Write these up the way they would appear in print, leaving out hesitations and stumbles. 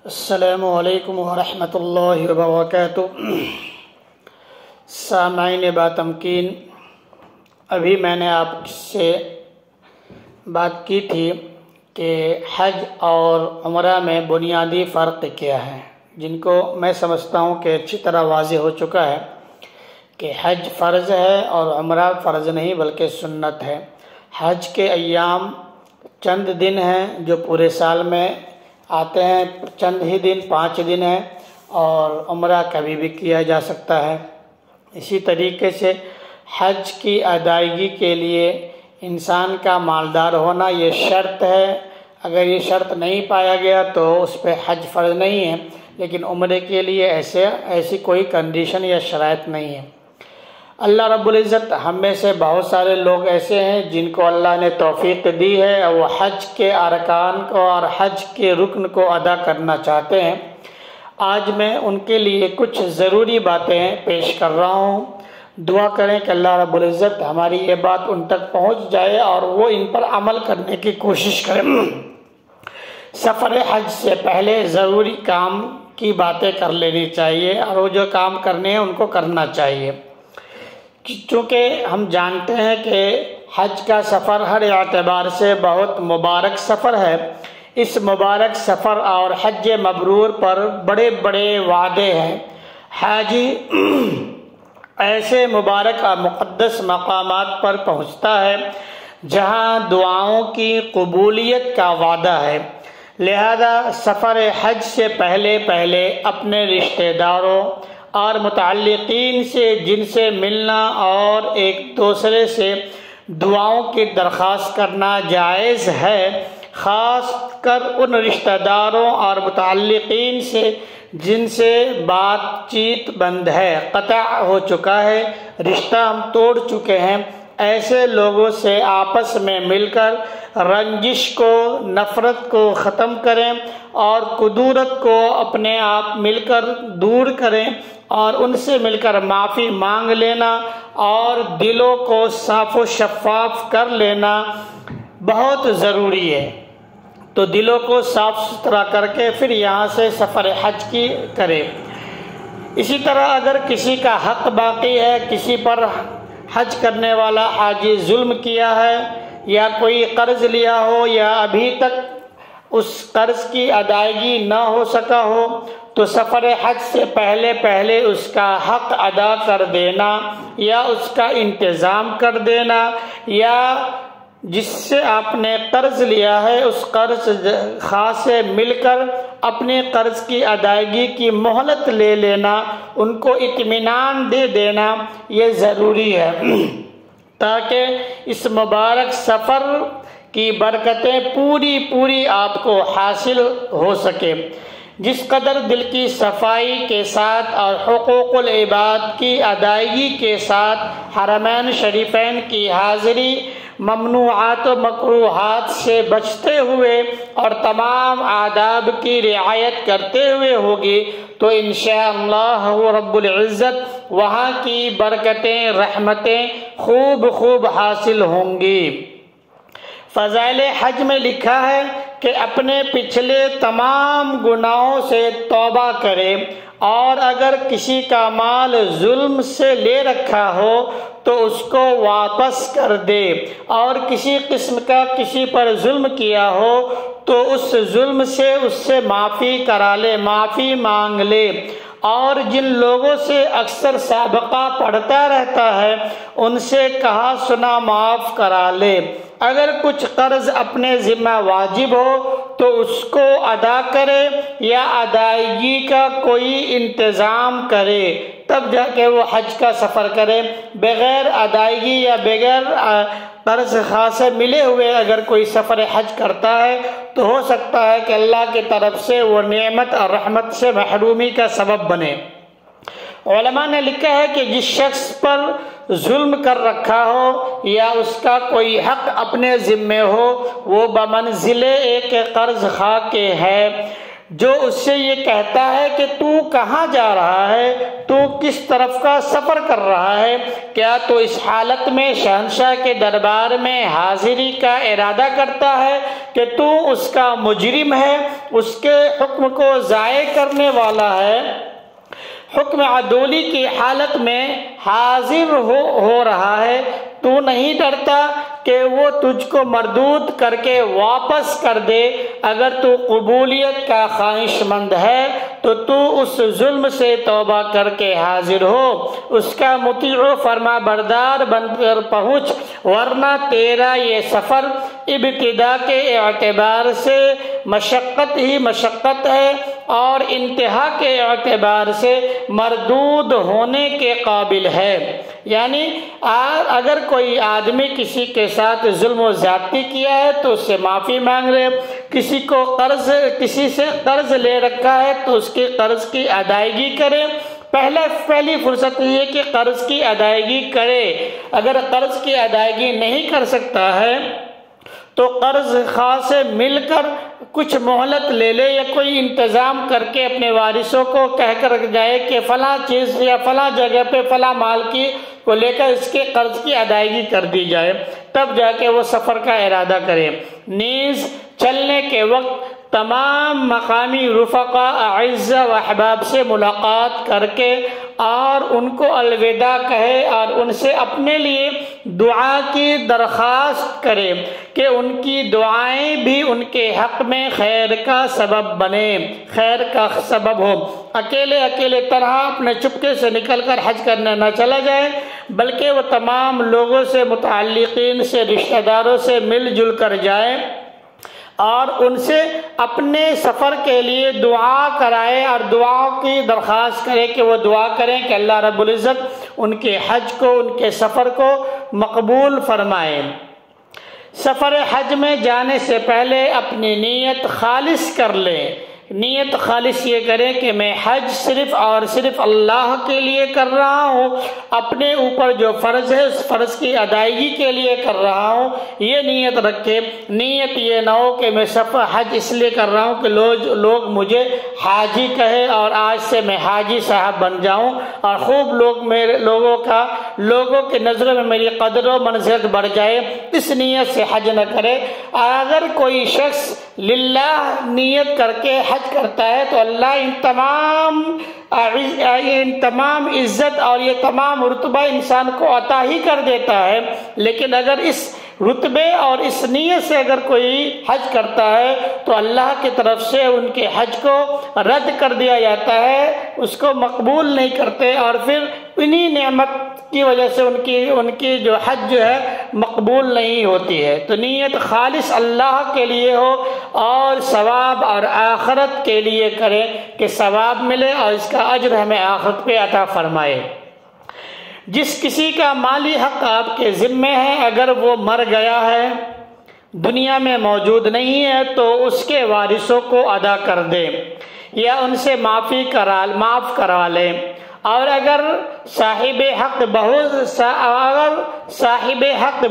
السلام علیکم ورحمۃ اللہ وبرکاتہ۔ سامعین باتمکین، ابھی میں نے آپ سے بات کی تھی کہ حج اور عمرہ میں بنیادی فرق کیا ہے، جن کو میں سمجھتا ہوں کہ اچھی طرح واضح ہو چکا ہے کہ حج فرض ہے اور عمرہ فرض نہیں بلکہ سنت ہے۔ حج کے ایام چند دن ہیں جو پورے سال میں آتے ہیں، چند ہی دن، 5 دن ہیں، اور عمرہ کبھی بھی کیا جا سکتا ہے۔ اسی طریقے سے حج کی ادائیگی کے لیے انسان کا مالدار ہونا یہ شرط ہے۔ اگر یہ شرط نہیں پایا گیا تو اس پہ حج فرض نہیں ہے، لیکن عمرے کے لیے ایسی کوئی کنڈیشن یا شرائط نہیں ہے۔ اللہ رب العزت ہم میں سے بہت سارے لوگ ایسے ہیں جن کو اللہ نے توفیق دی ہے اور وہ حج کے ارکان کو اور حج کے رکن کو ادا کرنا چاہتے ہیں۔ آج میں ان کے لیے کچھ ضروری باتیں پیش کر رہا ہوں۔ دعا کریں کہ اللہ رب العزت ہماری یہ بات ان تک پہنچ جائے اور وہ ان پر عمل کرنے کی کوشش کریں۔ سفر حج سے پہلے ضروری کام کی باتیں کر لینی چاہیے اور وہ جو کام کرنے ہیں ان کو کرنا چاہیے، چونکہ ہم جانتے ہیں کہ حج کا سفر ہر اعتبار سے بہت مبارک سفر ہے۔ اس مبارک سفر اور حج مبرور پر بڑے بڑے وعدے ہیں۔ حاجی ایسے مبارک اور مقدس مقامات پر پہنچتا ہے جہاں دعاؤں کی قبولیت کا وعدہ ہے، لہذا سفر حج سے پہلے اپنے رشتہ داروں اور متعلقین سے جن سے ملنا اور ایک دوسرے سے دعاؤں کی درخواست کرنا جائز ہے، خاص کر ان رشتہ داروں اور متعلقین سے جن سے بات چیت بند ہے، قطع ہو چکا ہے، رشتہ ہم توڑ چکے ہیں، ایسے لوگوں سے آپس میں مل کر رنجش کو، نفرت کو ختم کریں اور کدورت کو اپنے آپ مل کر دور کریں اور ان سے مل کر معافی مانگ لینا اور دلوں کو صاف و شفاف کر لینا بہت ضروری ہے۔ تو دلوں کو صاف ستھرا کر کے پھر یہاں سے سفر حج کی کرے۔ اسی طرح اگر کسی کا حق باقی ہے، کسی پر حج کرنے والا حاجی ظلم کیا ہے یا کوئی قرض لیا ہو یا ابھی تک اس قرض کی ادائیگی نہ ہو سکا ہو، تو سفر حج سے پہلے اس کا حق ادا کر دینا یا اس کا انتظام کر دینا، یا جس سے آپ نے قرض لیا ہے اس قرض خواہ سے مل کر اپنے قرض کی ادائیگی کی مہلت لے لینا، ان کو اطمینان دے دینا، یہ ضروری ہے تاکہ اس مبارک سفر کی برکتیں پوری آپ کو حاصل ہو سکے۔ جس قدر دل کی صفائی کے ساتھ اور حقوق العباد کی ادائیگی کے ساتھ حرمین شریفین کی حاضری، ممنوعات و مکروہات سے بچتے ہوئے اور تمام آداب کی رعایت کرتے ہوئے ہوگی تو انشاءاللہ رب العزت وہاں کی برکتیں، رحمتیں خوب حاصل ہوں گی۔ فضائل حج میں لکھا ہے کہ اپنے پچھلے تمام گناہوں سے توبہ کرے، اور اگر کسی کا مال ظلم سے لے رکھا ہو تو اس کو واپس کر دے، اور کسی قسم کا کسی پر ظلم کیا ہو تو اس ظلم سے اس سے معافی کرا لے، معافی مانگ لے، اور جن لوگوں سے اکثر سابقہ پڑھتا رہتا ہے ان سے کہا سنا معاف کرا لے۔ اگر کچھ قرض اپنے ذمہ واجب ہو تو اس کو ادا کرے یا ادائیگی کا کوئی انتظام کرے، تب جا کے وہ حج کا سفر کرے۔ بغیر ادائیگی یا بغیر قرض خواہ سے ملے ہوئے اگر کوئی سفر حج کرتا ہے تو ہو سکتا ہے کہ اللہ کی طرف سے وہ نعمت اور رحمت سے محرومی کا سبب بنے۔ علماء نے لکھا ہے کہ جس شخص پر ظلم کر رکھا ہو یا اس کا کوئی حق اپنے ذمے ہو، وہ بمنزلے ایک قرض خواہ کے ہے، جو اس سے یہ کہتا ہے کہ تو کہاں جا رہا ہے، تو کس طرف کا سفر کر رہا ہے، کیا تو اس حالت میں شہنشاہ کے دربار میں حاضری کا ارادہ کرتا ہے کہ تو اس کا مجرم ہے، اس کے حکم کو ضائع کرنے والا ہے، حکم عدولی کی حالت میں حاضر ہو رہا ہے؟ تو نہیں ڈرتا کہ وہ تجھ کو مردود کر کے واپس کر دے؟ اگر تو قبولیت کا خواہش مند ہے تو اس ظلم سے توبہ کر کے حاضر ہو، اس کا مطیع و فرما بردار بن کر پہنچ، ورنہ تیرا یہ سفر ابتدا کے اعتبار سے مشقت ہی مشقت ہے اور انتہا کے اعتبار سے مردود ہونے کے قابل ہے۔ یعنی اگر کوئی آدمی کسی کے ساتھ ظلم و زیادتی کیا ہے تو اس سے معافی مانگ لے، کسی سے قرض لے رکھا ہے تو اس کے قرض کی ادائیگی کرے، پہلی فرصت یہ کہ قرض کی ادائیگی کرے۔ اگر قرض کی ادائیگی نہیں کر سکتا ہے تو قرض خواہ سے مل کر کچھ مہلت لے لے، یا کوئی انتظام کر کے اپنے وارثوں کو کہہ کر جائے کہ فلاں چیز یا فلاں جگہ پہ فلاں مال کی کو لے کر اس کے قرض کی ادائیگی کر دی جائے، تب جا کے وہ سفر کا ارادہ کرے۔ نیز چلنے کے وقت تمام مقامی رفقا اعزہ و احباب سے ملاقات کر کے اور ان کو الوداع کہے اور ان سے اپنے لیے دعا کی درخواست کرے کہ ان کی دعائیں بھی ان کے حق میں خیر کا سبب بنے، خیر کا سبب ہو۔ اکیلے طرح اپنے چپکے سے نکل کر حج کرنے نہ چلا جائے، بلکہ وہ تمام لوگوں سے، متعلقین سے، رشتہ داروں سے مل جل کر جائے اور ان سے اپنے سفر کے لیے دعا کرائے اور دعا کی درخواست کرے کہ وہ دعا کریں کہ اللہ رب العزت ان کے حج کو، ان کے سفر کو مقبول فرمائے۔ سفر حج میں جانے سے پہلے اپنی نیت خالص کر لیں۔ نیت خالص یہ کریں کہ میں حج صرف اور صرف اللہ کے لیے کر رہا ہوں، اپنے اوپر جو فرض ہے اس فرض کی ادائیگی کے لیے کر رہا ہوں، یہ نیت رکھے۔ نیت یہ نہ ہو کہ میں سفر حج اس لیے کر رہا ہوں کہ لوگ مجھے حاجی کہے اور آج سے میں حاجی صاحب بن جاؤں اور خوب لوگوں کے نظروں میں میری قدر و منزلت بڑھ جائے، اس نیت سے حج نہ کرے۔ اگر کوئی شخص للہ نیت کر کے حج کرتا ہے تو اللہ ان تمام عزت اور یہ تمام رتبہ انسان کو عطا ہی کر دیتا ہے، لیکن اگر اس رتبے اور اس نیت سے اگر کوئی حج کرتا ہے تو اللہ کی طرف سے ان کے حج کو رد کر دیا جاتا ہے، اس کو مقبول نہیں کرتے، اور پھر انہی نعمت کی وجہ سے ان کی جو حج جو ہے مقبول نہیں ہوتی ہے۔ تو نیت خالص اللہ کے لیے ہو اور ثواب اور آخرت کے لیے کرے کہ ثواب ملے اور اس کا اجر ہمیں آخرت پہ عطا فرمائے۔ جس کسی کا مالی حق آپ کے ذمے ہے، اگر وہ مر گیا ہے، دنیا میں موجود نہیں ہے، تو اس کے وارثوں کو ادا کر دے یا ان سے معاف کروا لے۔ اور اگر صاحب حق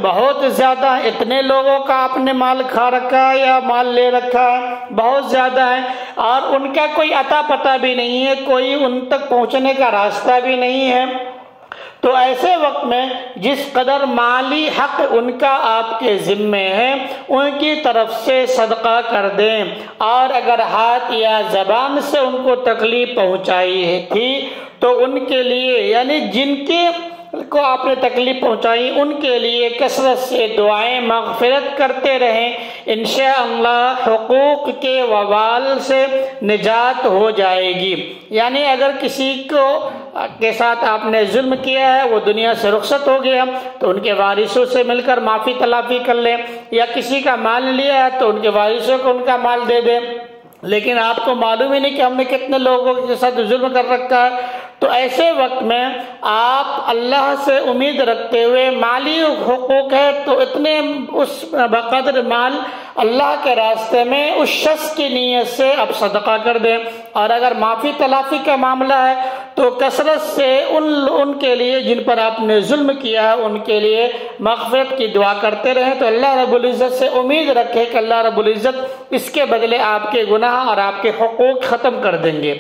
بہت زیادہ، اتنے لوگوں کا آپ نے مال کھا رکھا ہے یا مال لے رکھا ہے، بہت زیادہ ہے اور ان کا کوئی عطا پتہ بھی نہیں ہے، کوئی ان تک پہنچنے کا راستہ بھی نہیں ہے، تو ایسے وقت میں جس قدر مالی حق ان کا آپ کے ذمے ہے ان کی طرف سے صدقہ کر دیں، اور اگر ہاتھ یا زبان سے ان کو تکلیف پہنچائی تھی تو ان کے لیے، یعنی جن کے کو آپ نے تکلیف پہنچائی ان کے لیے کثرت سے دعائیں مغفرت کرتے رہیں، انشاءاللہ حقوق کے وبال سے نجات ہو جائے گی۔ یعنی اگر کسی کے ساتھ آپ نے ظلم کیا ہے، وہ دنیا سے رخصت ہو گیا تو ان کے وارثوں سے مل کر معافی تلافی کر لیں، یا کسی کا مال لیا ہے تو ان کے وارثوں کو ان کا مال دے دیں، لیکن آپ کو معلوم ہی نہیں کہ ہم نے کتنے لوگوں کے ساتھ ظلم کر رکھا ہے، تو ایسے وقت میں آپ اللہ سے امید رکھتے ہوئے مالی حقوق ہے تو اتنے اس بقدر مال اللہ کے راستے میں اس شخص کی نیت سے اب صدقہ کر دیں، اور اگر معافی تلافی کا معاملہ ہے تو کثرت سے ان کے لیے جن پر آپ نے ظلم کیا ہے ان کے لیے مغفرت کی دعا کرتے رہیں، تو اللہ رب العزت سے امید رکھے کہ اللہ رب العزت اس کے بدلے آپ کے گناہ اور آپ کے حقوق ختم کر دیں گے۔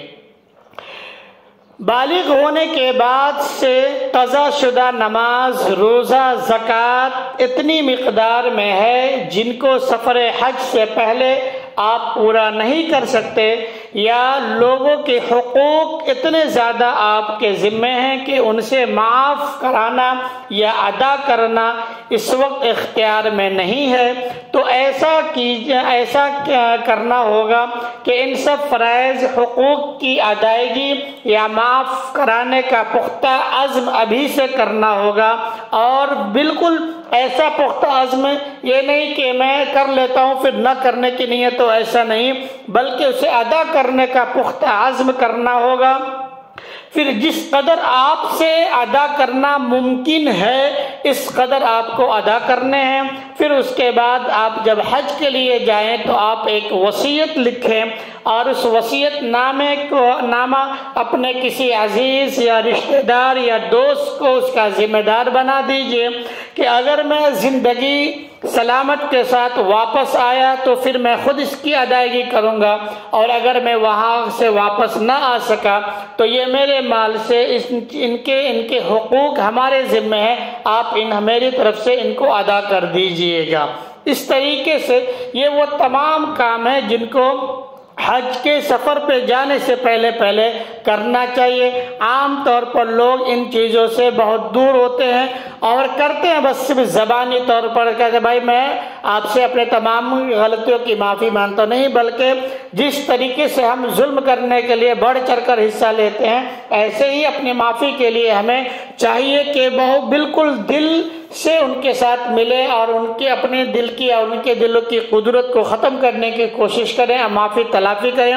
بالغ ہونے کے بعد سے قضا شدہ نماز، روزہ، زکوٰۃ اتنی مقدار میں ہے جن کو سفر حج سے پہلے آپ پورا نہیں کر سکتے، یا لوگوں کے حقوق اتنے زیادہ آپ کے ذمے ہیں کہ ان سے معاف کرانا یا ادا کرنا اس وقت اختیار میں نہیں ہے، تو ایسا کرنا ہوگا کہ ان سب فرائض حقوق کی ادائیگی یا معاف کرانے کا پختہ عزم ابھی سے کرنا ہوگا، اور بالکل ایسا پختہ عزم یہ نہیں کہ میں کر لیتا ہوں پھر نہ کرنے کی نیت، تو ایسا نہیں، بلکہ اسے ادا کرنے کا پختہ عزم کرنا ہوگا۔ پھر جس قدر آپ سے ادا کرنا ممکن ہے اس قدر آپ کو ادا کرنے ہیں۔ پھر اس کے بعد آپ جب حج کے لیے جائیں تو آپ ایک وصیت لکھیں، اور اس وصیت نامہ اپنے کسی عزیز یا رشتہ دار یا دوست کو اس کا ذمہ دار بنا دیجئے کہ اگر میں زندگی سلامت کے ساتھ واپس آیا تو پھر میں خود اس کی ادائیگی کروں گا، اور اگر میں وہاں سے واپس نہ آ سکا تو یہ میرے مال سے ان کے حقوق ہمارے ذمہ ہیں، آپ میری طرف سے ان کو ادا کر دیجئے گا۔ اس طریقے سے یہ وہ تمام کام ہیں جن کو حج کے سفر پہ جانے سے پہلے کرنا چاہیے۔ عام طور پر لوگ ان چیزوں سے بہت دور ہوتے ہیں اور کرتے ہیں بس صرف زبانی طور پر کہ بھائی میں آپ سے اپنے تمام غلطیوں کی معافی مانگتا ہوں، نہیں، بلکہ جس طریقے سے ہم ظلم کرنے کے لیے بڑھ چڑھ کر حصہ لیتے ہیں، ایسے ہی اپنی معافی کے لیے ہمیں چاہیے کہ بالکل دل سے ان کے ساتھ ملے اور ان کے اپنے دل کی اور ان کے دلوں کی قدرت کو ختم کرنے کی کوشش کریں اور معافی تلافی کریں۔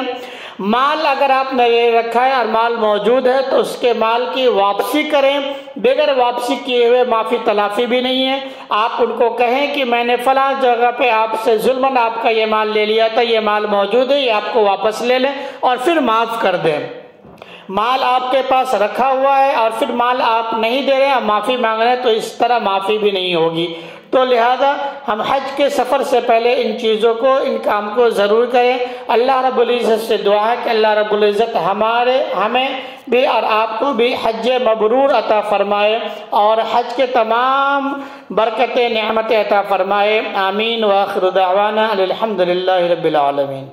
مال اگر آپ نے یہ رکھا ہے اور مال موجود ہے تو اس کے مال کی واپسی کریں، بغیر واپسی کیے ہوئے معافی تلافی بھی نہیں ہے۔ آپ ان کو کہیں کہ میں نے فلاں جگہ پہ آپ سے ظلماً آپ کا یہ مال لے لیا تھا، یہ مال موجود ہے، یہ آپ کو واپس لے لیں اور پھر معاف کر دیں۔ مال آپ کے پاس رکھا ہوا ہے اور پھر مال آپ نہیں دے رہے ہیں، معافی مانگ رہے ہیں، تو اس طرح معافی بھی نہیں ہوگی۔ تو لہذا ہم حج کے سفر سے پہلے ان چیزوں کو، ان کام کو ضرور کریں۔ اللہ رب العزت سے دعا ہے کہ اللہ رب العزت ہمیں بھی اور آپ کو بھی حج مبرور عطا فرمائے اور حج کے تمام برکتیں، نعمتیں عطا فرمائے۔ آمین۔ وآخر دعوانا الحمدللہ رب العالمین۔